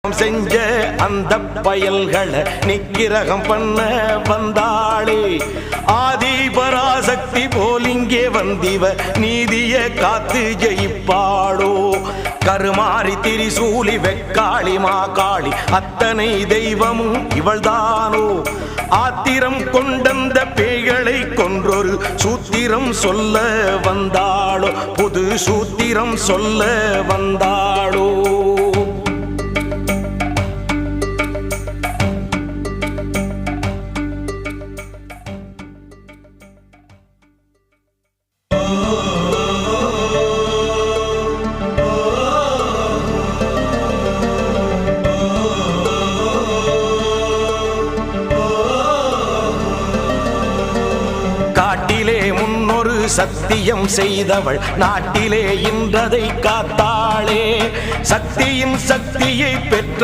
செஞ்ச அந்த பயல்களை நிக்கிரகம் பண்ண வந்தாளே ஆதி பராசக்தி போலிங்கே வந்திவ நீதிய காத்து ஜெயிப்பாளோ கருமாறி திரிசூலி வெக்காளி மாகாளி அத்தனை தெய்வமும் இவள்தானோ ஆத்திரம் கொண்டந்த பேய்களை கொன்றொரு சூத்திரம் சொல்ல வந்தாளோ புது சூத்திரம் சொல்ல வந்தாளோ காட்டிலே முன்னொரு சத்தியம் செய்தவள் நாட்டிலே இன்றதை காத்தாளே சக்தியின் சக்தியை பெற்ற